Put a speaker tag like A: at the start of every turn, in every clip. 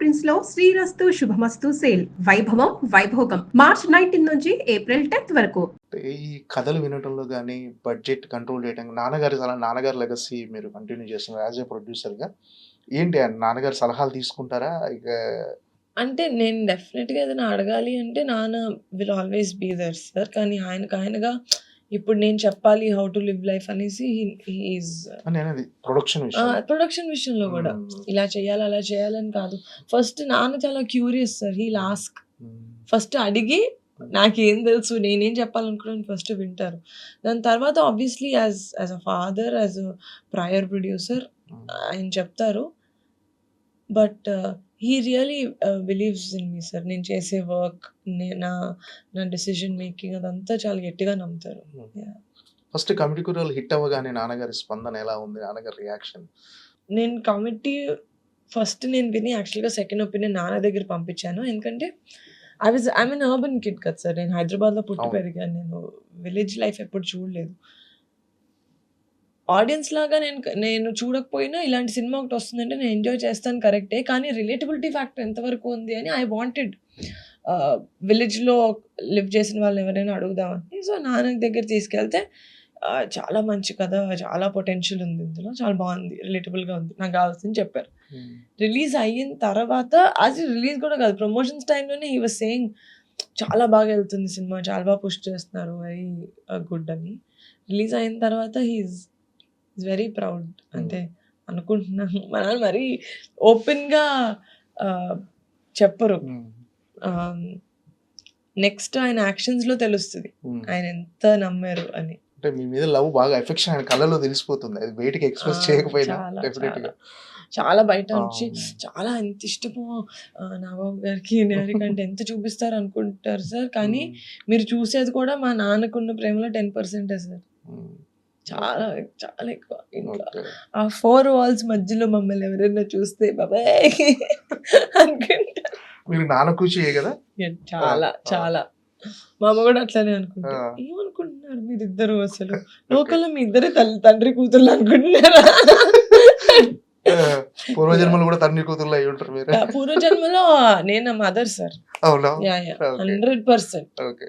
A: Prints లో శ్రీరస్తు శుభమస్తు sale వైభవం Vaibhogam March 19 నుంచి ఏప్రిల్ 10th వరకు.
B: ఈ కథలు వినటంలో గాని, బడ్జెట్ కంట్రోల్ చేయటం నాన్నగారి లెగసీ మీరు కంటిన్యూ చేస్తున్నారు యాస్ ఎ ప్రొడ్యూసర్‌గా. ఏంటి నాన్నగారి సలహాలు తీసుకుంటారా?
C: అంటే నేను డెఫినెట్‌గా ఏదైనా అడగాలి అంటే నాన్న will always be there sir. కానీ ఆయనగా ఇప్పుడు నేను చెప్పాలి హౌ టు లివ్ లైఫ్ అనేసి హి ఈజ్
B: నేనది ప్రొడక్షన్ విషయంలో.
C: ప్రొడక్షన్ విషయంలో కూడా ఇలా చేయాలి, అలా చేయాలని కాదు. ఫస్ట్ నాన్న చాలా curious sir. He'll ask. First అడిగి నాకేం తెలుసు, నేనేం చెప్పాలనుకున్నాను ఫస్ట్ వింటారు. దాని తర్వాత obviously as a father, as a prior producer ఆయన చెప్తారు. But he really believes in me sir. నేను చేసే వర్క్, నా డెసిషన్ మేకింగ్ అదంతా చాలా గట్టిగా నమ్ముతారు.
B: ఫస్ట్ కమిటీ కుర్రాళ్ళు హిట్ అవ్వగానే నాన్నగారి స్పందన ఎలా ఉంది? నాన్నగారి రియాక్షన్?
C: నేను కమిటీ ఫస్ట్ నేను విని యాక్చువల్‌గా సెకండ్ ఒపీనియన్ నాన్న దగ్గర పంపించాను. ఎందుకంటే ఐఎమ్ ఎన్ అర్బన్ కిడ్ కదా సార్. నేను హైదరాబాద్‌లో పుట్టి పెరిగాను. నేను విలేజ్ లైఫ్ ఎప్పుడు చూడలేదు. ఆడియన్స్ లాగా నేను చూడకపోయినా ఇలాంటి సినిమా ఒకటి వస్తుందంటే నేను ఎంజాయ్ చేస్తాను కరెక్టే. కానీ రిలేటబిలిటీ ఫ్యాక్టర్ ఎంతవరకు ఉంది అని ఐ వాంటెడ్ విలేజ్‌లో లివ్ చేసిన వాళ్ళని ఎవరైనా అడుగుదామని. సో నాన్న దగ్గర తీసుకెళ్తే చాలా మంచి కథ, చాలా పొటెన్షియల్ ఉంది ఇందులో, చాలా బాగుంది, రిలేటబుల్‌గా ఉంది, నాకు కావాల్సింది చెప్పారు. రిలీజ్ అయిన తర్వాత అది రిలీజ్ కూడా కాదు, ప్రమోషన్స్ టైంలోనే హీ వాస్ సేయింగ్ చాలా బాగా వెళ్తుంది సినిమా, చాలా బాగా పుష్ చేస్తున్నారు, వెరీ గుడ్ అని. రిలీజ్ అయిన తర్వాత హీఈస్ వెరీ ప్రౌడ్. అంటే అనుకుంటున్నాను మా నాన్న మరీ ఓపెన్‌గా చెప్పరు. నెక్స్ట్ ఆయన యాక్షన్స్‌లో తెలుస్తుంది ఆయన ఎంత నమ్మారు అని.
B: అంటే మీ మీద లవ్ బాగా ఎఫెక్షన్ ఆయన కళ్ళలో తెలిసిపోతుంది. అది బయటికి ఎక్స్‌ప్రెస్ చేయకపోయినా డెఫినెట్‌గా
C: చాలా బయట నుంచి చాలా ఎంత ఇష్టమో నాగబాబు గారికి, నేహారిక అంటే ఎంత చూపిస్తారు అనుకుంటారు సార్. కానీ మీరు చూసేది కూడా మా నాన్నకున్న ప్రేమలో 10% సార్. చాలా చాలా ఎక్కువ. ఇంట్లో ఆ 4 వాల్స్ మధ్యలో మమ్మల్ని ఎవరైనా చూస్తే బాబాయ్ అనుకుంటా.
B: మీరు నాన్న కూచియే కదా?
C: చాలా చాలా. మా అమ్మ కూడా అట్లానే అనుకుంటారు. ఏమనుకుంటున్నారు మీరిద్దరు అసలు? లోకల్లో మీ ఇద్దరే తండ్రి కూతుర్లు అనుకుంటున్నారా?
B: పూర్వజన్మలో కూడా తండ్రి కూతుర్లు అయి ఉంటారు మీరు.
C: పూర్వజన్మలో నేను మదర్ సార్.
B: అవునా?
C: 100%.
B: ఓకే.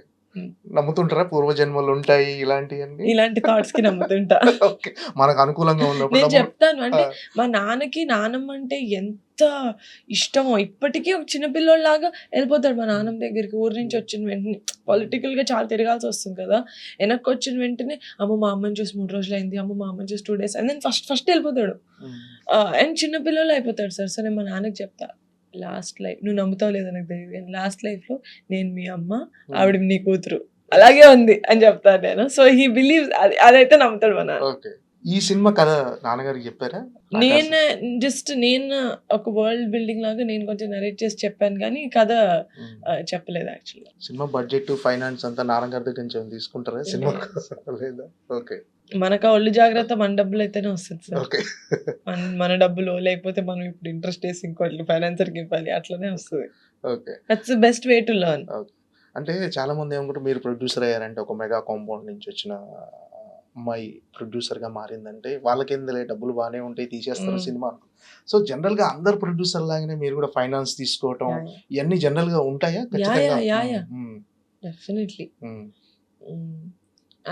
B: నమ్ముతుంటారా పూర్వజన్మలు ఉంటాయి ఇలాంటివన్నీ?
C: ఇలాంటి థాట్స్ కి నమ్ముతుంటా.
B: ఓకే. మనకు అనుకూలంగా ఉన్నప్పుడు
C: నేను చెప్తాను. అంటే మా నాన్నకి నానమ్మ అంటే ఎంత ఇష్టమో, ఇప్పటికీ ఒక చిన్నపిల్లోళ్ళలాగా వెళ్ళిపోతాడు మా నాన్నమ్మ దగ్గరికి. ఊరి నుంచి వచ్చిన వెంటనే పొలిటికల్ గా చాలా తిరగాల్సి వస్తుంది కదా, వెనక్కి వచ్చిన వెంటనే అమ్మ మా అమ్మని చూసి 3 రోజులు అయింది, అమ్మ మా అమ్మని చూసి 2 days అండ్ దెన్ ఫస్ట్ వెళ్ళిపోతాడు. అండ్ చిన్నపిల్లలు అయిపోతాడు సార్. సో నేను మా నాన్నకి చెప్తా, లాస్ట్ లైఫ్ నువ్వు నమ్ముతావు లేదా నాకు తెలియదు, లాస్ట్ లైఫ్ లో నేను మీ అమ్మ, ఆవిడ నీ కూతురు అలాగే ఉంది అని చెప్తాను నేను. సో హీ బిలీవ్స్, అదైతే నమ్ముతాడు మా నాన్న.
B: ఈ సినిమా కథ నాన్నగారికి చెప్పారా?
C: నేను ఒక వరల్డ్ బిల్డింగ్ లాగా నేను కొంచెం నరేట్ చేసి చెప్పాను కానీ కథ చెప్పలేదు యాక్చువల్గా.
B: సినిమా బడ్జెట్, ఫైనాన్స్ అంతా నాన్నగారి దగ్గర నుంచి తీసుకుంటారా సినిమా? లేదా? ఓకే.
C: మనకు ఒళ్ళు జాగ్రత్త, మన డబ్బులు అయితేనే వస్తుంది సార్. మన డబ్బులు, లేకపోతే మనం ఇప్పుడు ఇంట్రెస్ట్ వేసి ఇంకోటి ఫైనాన్సర్కి ఇవ్వాలి, అట్లనే వస్తుంది.
B: Okay.
C: That's the best way to learn.
B: అంటే చాలా మంది ఏమనుకుంటారు, మీరు ప్రొడ్యూసర్ అయ్యారంటే ఒక మెగా కాంపౌండ్ నుంచి వచ్చిన అమ్మాయి ప్రొడ్యూసర్గా మారిందంటే వాళ్ళకేందులే డబ్బులు బాగానే ఉంటాయి తీసేస్తారు సినిమా. సో జనరల్గా అందరు ప్రొడ్యూసర్ లాగానే మీరు కూడా ఫైనాన్స్ తీసుకోవటం ఇవన్నీ జనరల్గా ఉంటాయా?
C: డెఫినెట్లీ.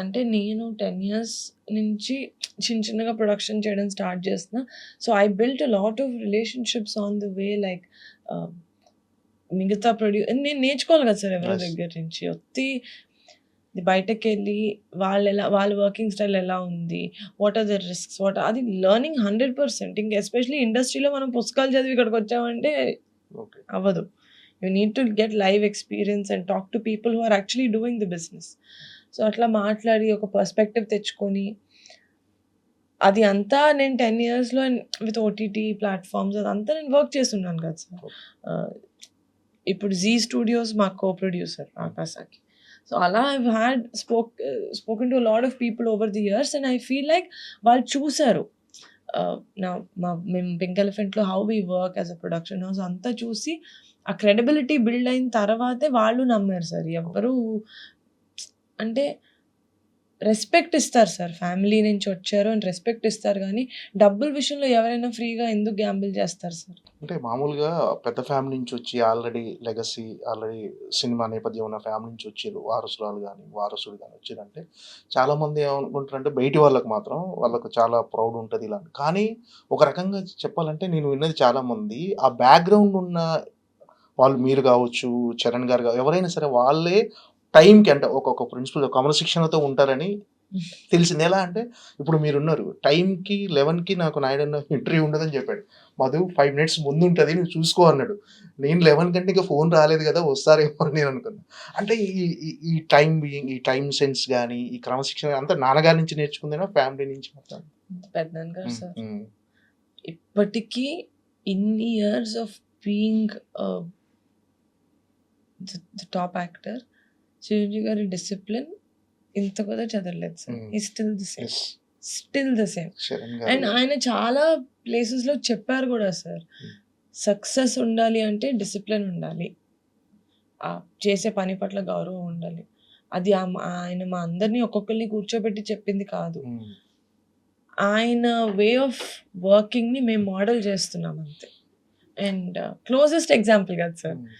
C: అంటే నేను 10 years నుంచి చిన్నగా ప్రొడక్షన్ చేయడం స్టార్ట్ చేసిన. So I built a lot of relationships on the way. Like మిగతా నేను నేర్చుకోవాలి కదా సార్ ఎవరి దగ్గర నుంచి. వచ్చి బయటకు వెళ్ళి వాళ్ళ వర్కింగ్ స్టైల్ ఎలా ఉంది, వాట్ ఆర్ ద రిస్క్స్, అది లెర్నింగ్ 100%. ఇంకా ఎస్పెషలీ ఇండస్ట్రీలో మనం పుస్తకాలు చదివి ఇక్కడికి వచ్చామంటే అవ్వదు. You need to get live experience and talk to people who are actually doing the business. So అట్లా మాట్లాడి ఒక పర్స్పెక్టివ్ తెచ్చుకొని అది అంతా నేను 10 yearsలో విత్ ఓటీటీ ప్లాట్ఫామ్స్ అదంతా నేను వర్క్ చేస్తున్నాను కదా సార్. ఇప్పుడు జీ స్టూడియోస్ మా కో ప్రొడ్యూసర్ ఆకాశాకి. సో అలా I've had spoken to lot of people over the years and I feel like వాళ్ళు చూసారు మేము పింక్ ఎలిఫెంట్లో how we work as a production house అంతా చూసి ఆ క్రెడిబిలిటీ బిల్డ్ అయిన తర్వాతే వాళ్ళు నమ్మారు సార్. ఎవ్వరు అంటే రెస్పెక్ట్ ఇస్తారు సార్. ఫ్యామిలీ నుంచి వచ్చారు అని రెస్పెక్ట్ ఇస్తారు గానీ, డబ్బుల విషయంలో ఎవరైనా ఫ్రీగా ఎందుకు గ్యాంబుల్ చేస్తారు సార్?
B: అంటే మామూలుగా పెద్ద ఫ్యామిలీ నుంచి వచ్చి ఆల్రెడీ లెగసీ, ఆల్రెడీ సినిమా నేపథ్యం ఉన్న ఫ్యామిలీ నుంచి వచ్చిర్రు. వారసురాలు గాని, వారసుడు గాని వచ్చిర్రంటే చాలామంది ఏమనుకుంటారంటే బయటి వాళ్ళకి మాత్రం వాళ్ళకి చాలా ప్రౌడ్ ఉంటది ఇలా. కానీ ఒక రకంగా చెప్పాలంటే నేను విన్నది చాలామంది ఆ బ్యాక్‌గ్రౌండ్ ఉన్న వాళ్ళు మీరు కావచ్చు, చరణ్ గారు ఎవరైనా సరే వాళ్ళే టైంకి అంటే ఒక ప్రిన్సిపల్ క్రమశిక్షణతో ఉంటారని తెలిసింది. ఎలా అంటే ఇప్పుడు మీరున్నారు. టైంకి 11కి నాకు నాయుడన్న ఇంటర్వ్యూ ఉండదని చెప్పాడు. మధు 5 మినిట్స్ ముందుంటది నువ్వు చూసుకో అన్నాడు. నేను 11 కంటే ఇక ఫోన్ రాలేదు కదా! వస్తారేమో అని నేను అనుకున్నా. అంటే ఈ ఈ ఈ టైమ్ బీయింగ్, ఈ టైమ్ సెన్స్ గాని, ఈ క్రమశిక్షణ అంతా నాన్నగారి నుంచి నేర్చుకుందేనా? ఫ్యామిలీ నుంచి మొత్తం?
C: పెద్దనాన్న గారు సార్.
B: హ్మ్.
C: ఇప్పటికీ ఇన్ని years of being the top actor Chiranjeevi గారి డిసిప్లిన్ ఇంత కూడా చదవలేదు సార్.
B: హ్మ్.
C: ఈ still the same.
B: Yes.
C: Still the same.
B: Charan
C: and
B: గారు.
C: ఆయన చాలా ప్లేసెస్‌లో చెప్పారు కూడా సార్.
B: హ్మ్.
C: సక్సెస్ ఉండాలి అంటే డిసిప్లిన్ ఉండాలి. చేసే పని పట్ల గౌరవం ఉండాలి. అది ఆయన మా అందరిని ఒక్కొక్కరిని కూర్చోబెట్టి చెప్పింది కాదు.
B: హ్మ్.
C: ఆయన వే ఆఫ్ వర్కింగ్‌ని మేము మోడల్ చేస్తున్నాం అంతే. అండ్ క్లోజెస్ట్ ఎగ్జాంపుల్ కదా సార్.
B: హ్మ్.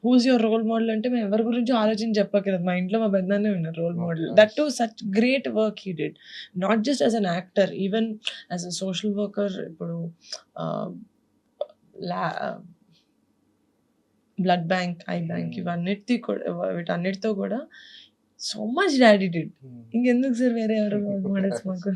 C: హూస్ యువర్ రోల్ మోడల్ అంటే మేము ఎవరి గురించి ఆలోచించి చెప్పక్కర్లేదు. మా ఇంట్లో మా పెద్దనాన్నే ఉన్నారు role model.
B: Okay.
C: That to such great work he did. Not just as an actor, even as a social worker. ఇప్పుడు లా బ్లడ్ బ్యాంక్, ఐ బ్యాంక్ వీటన్నిటితో కూడా సో మచ్ డాడీ డిడ్.
B: హ్మ్.
C: ఇంకెందుకు సార్ వేరే ఎవరు రోల్ మోడల్స్ మాకు?